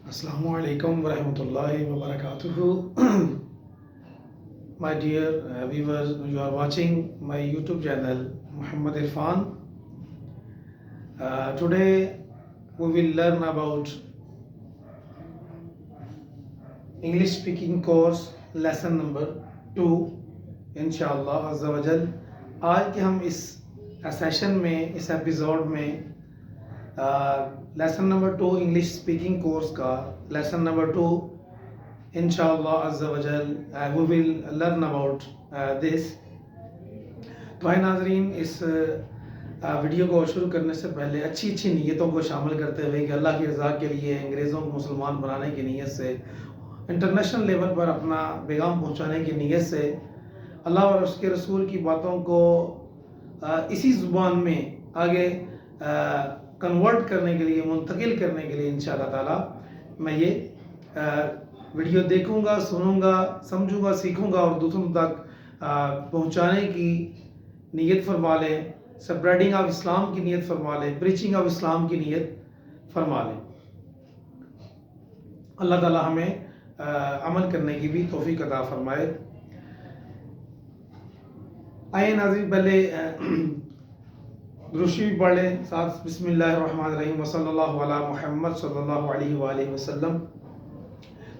Assalamu alaikum warahmatullahi wabarakatuh. My dear viewers, you are watching my YouTube channel Muhammad Irfan. Today we will learn about English speaking course lesson number 2 इंशाअल्लाह अज़्ज़ा वजल. आज के हम इस session में, इस episode में lesson number 2 English speaking course का लेसन नंबर 2 इंशाअल्लाह अज़्ज़ा वजल we will learn about this. तो है नाज़रीन, इस वीडियो को शुरू करने से पहले अच्छी अच्छी नीयतों को शामिल करते हुए कि अल्लाह की रज़ा के लिए, अंग्रेज़ों को मुसलमान बनाने की नीयत से, इंटरनेशनल लेवल पर अपना पैगाम पहुँचाने की नीयत से, अल्लाह और उसके रसूल की बातों को इसी ज़ुबान में आगे कन्वर्ट करने के लिए, मुंतकिल करने के लिए इंशाअल्लाह ताला मैं ये वीडियो देखूंगा, सुनूंगा, समझूंगा, सीखूंगा और दूसरों तक पहुंचाने की नीयत फरमा लें. स्प्रेडिंग ऑफ इस्लाम की नीयत फरमा लें, प्रीचिंग ऑफ इस्लाम की नीयत फरमा लें. अल्लाह ताला हमें अमल करने की भी तौफीक अता फरमाए. आइए नाज़रीन, पहले दुरूशी भी पढ़ लें साथ. बिस्मिल्लाहिर्रहमानिर्रहीम वसल्लल्लाहु अला मुहम्मद सल्लल्लाहु अलैहि वसल्लम.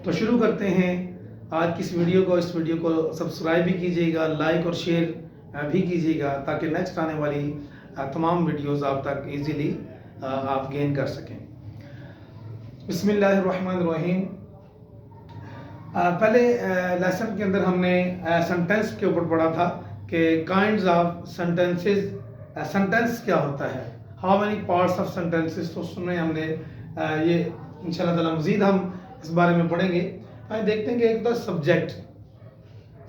तो शुरू करते हैं आज की इस वीडियो को. इस वीडियो को सब्सक्राइब भी कीजिएगा, लाइक और शेयर भी कीजिएगा ताकि नेक्स्ट आने वाली तमाम वीडियोस आप तक इजीली आप गेन कर सकें. बिस्मिल्लाहिर्रहमानिर्रहीम. पहले लेसन के अंदर हमने सेंटेंस के ऊपर पढ़ा था कि काइंड्स ऑफ सेंटेंसेस. सेंटेंस क्या होता है, how many parts of sentences. तो उसमें हमने ये इंशाल्लाह ताला मज़ीद हम इस बारे में पढ़ेंगे. आइए देखते हैं कि एक तो सब्जेक्ट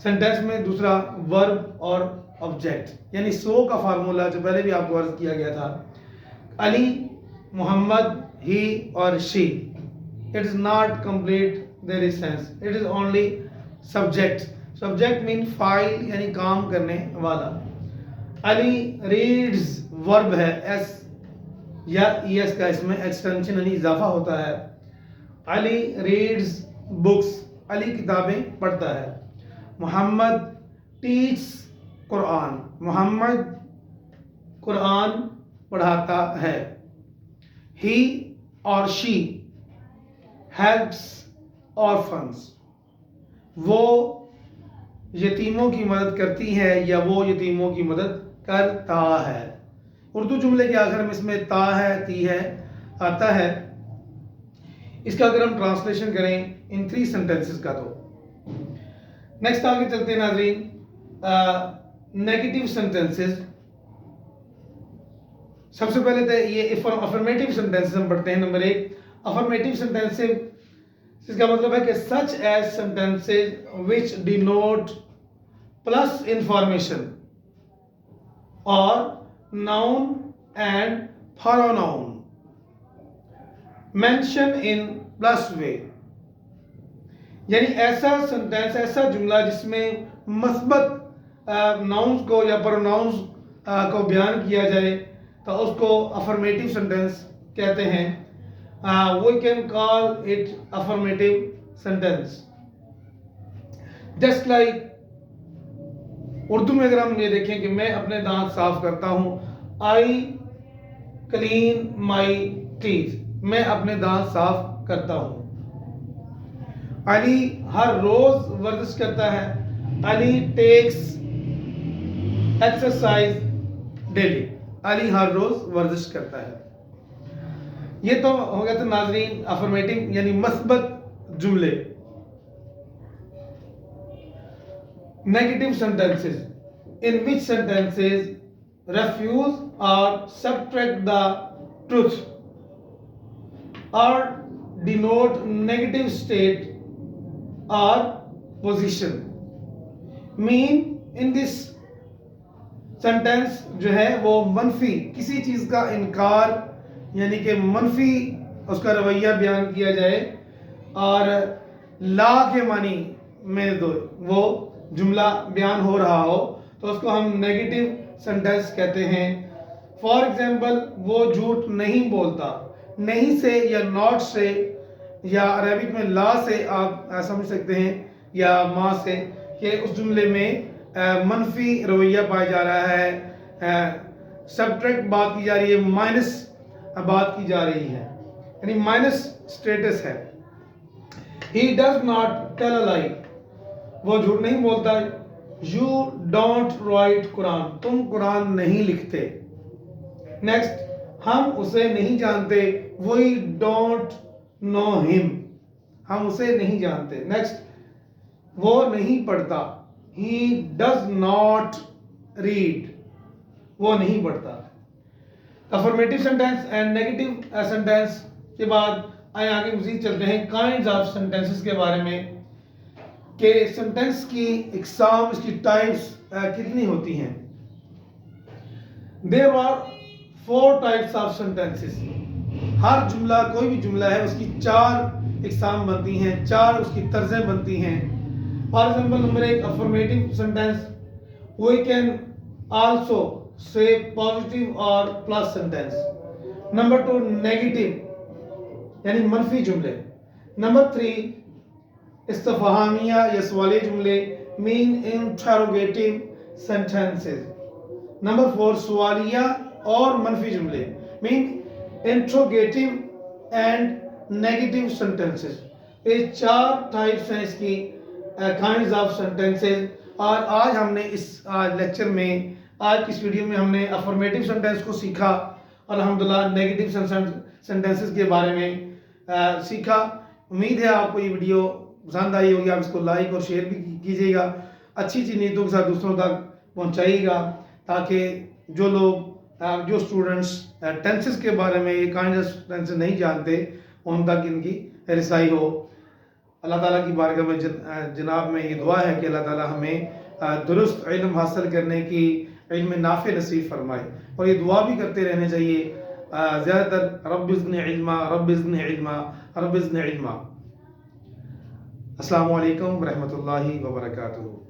सेंटेंस में, दूसरा वर्ब और ऑब्जेक्ट. यानी सो का फार्मूला जो पहले भी आपको अर्ज किया गया था, अली, मोहम्मद, ही और she. It is not complete their is sense. It is only subject. Subject mean file, यानी काम करने वाला. अली रीड्स वर्ब है, एस या एस का इसमें एक्सटेंशन यानी इजाफा होता है. अली रीड्स बुक्स, अली किताबें पढ़ता है. मोहम्मद टीच कुरान, मोहम्मद कुरान पढ़ाता है. ही और शी हेल्प्स ऑर्फन्स, वो यतीमों की मदद करती है या वो यतीमों की मदद करता है. उर्दू जुमले के आखिर में इसमें ता है, ती है आता है. इसका अगर हम ट्रांसलेशन करें इन 3 सेंटेंसेस का, तो नेक्स्ट आगे चलते हैं नाज़रीन. Negative sentences. सबसे पहले तो ये अफर्मेटिव सेंटेंसेस हम पढ़ते हैं. Number 1 affirmative sentences. इसका मतलब है कि such as sentences which denote plus information और noun and pronoun mention in plus way. यानी ऐसा सेंटेंस, ऐसा जुमला जिसमें मस्बत नाउन्स को या प्रोनाउंस को बयान किया जाए, तो उसको अफर्मेटिव सेंटेंस कहते हैं. we can call it affirmative sentence. just like Urdu में अगर हम ये देखें कि मैं अपने दांत साफ करता हूँ, I clean my teeth, मैं अपने दांत साफ करता हूँ. अली हर रोज वर्जिश करता है. Ali takes exercise daily, Ali हर रोज वर्जिश करता है. ये तो हो गया था नाजरीन अफर्मेटिव यानी मस्बत जुमले. Negative sentences. In which sentences refuse or subtract the truth or denote negative state or position. mean in this sentence जो है वो मनफी किसी चीज का इनकार यानी कि मनफी उसका रवैया बयान किया जाए और ला के मानी में दो वो जुमला बयान हो रहा हो, तो उसको हम नेगेटिव सेंटेंस कहते हैं. फॉर एग्जाम्पल, वो झूठ नहीं बोलता. नहीं से या नॉट से یا عربک میں لا سے آپ سمجھ سکتے ہیں یا ما سے کہ اس جملے میں منفی رویہ پایا جا رہا ہے، سبٹریکٹ بات کی جا رہی ہے، مائنس بات کی جا رہی ہے، یعنی مائنس سٹیٹس ہے. He does not tell a lie. وہ جھوٹ نہیں بولتا. You don't write قرآن. تم قرآن نہیں لکھتے. نیکسٹ، ہم اسے نہیں جانتے. We don't know him. ہم اسے نہیں جانتے. نیکسٹ، وہ نہیں پڑھتا. He does not read. وہ نہیں پڑھتا. Affirmative sentence and negative sentence کے بعد آئے آگے مزید چلتے ہیں کائنڈز آف سینٹینسز کے بارے میں کہ سینٹینس کی اقسام، اس کی ٹائپس کتنی ہوتی ہیں. There are 4 types of sentences. ہر جملہ، کوئی بھی جملہ ہے، اس کی 4 اقسام بنتی ہیں، 4 اس کی طرزیں بنتی ہیں. For example number 1 affirmative sentence. We can also say positive or plus sentence. Number 2 negative یعنی منفی جملے. نمبر 3 استفہامیہ یا سوالی جملے mean interrogative sentences. نمبر 4 سوالیہ اور منفی جملے mean interrogative and negative sentences. یہ 4 ٹائپس ہیں اس کی kinds of sentences. اور آج ہم نے اس لیکچر میں، آج کی اس ویڈیو میں ہم نے افرمیٹیو سینٹینس کو سیکھا، الحمدللہ نیگیٹو سینٹینسز کے بارے میں سیکھا. امید ہے آپ کو یہ ویڈیو پسند آئی ہوگی. آپ اس کو لائک اور شیئر بھی کیجیے گا، اچھی نیتوں کے ساتھ دوسروں تک پہنچائیے گا تاکہ جو لوگ، جو اسٹوڈنٹس ٹینسز کے بارے میں، یہ کائنڈ آف ٹینسز نہیں جانتے، ان تک ان کی رسائی ہو. اللہ تعالیٰ کی بارگاہ میں جناب میں یہ دعا ہے کہ اللہ تعالیٰ ہمیں درست علم حاصل کرنے کی علم نافع نصیب فرمائے. اور یہ دعا بھی کرتے رہنے چاہیے زیادہ تر، رب زدنی علما، رب زدنی علما، رب زدنی علما. السلام علیکم ورحمۃ اللہ وبرکاتہ.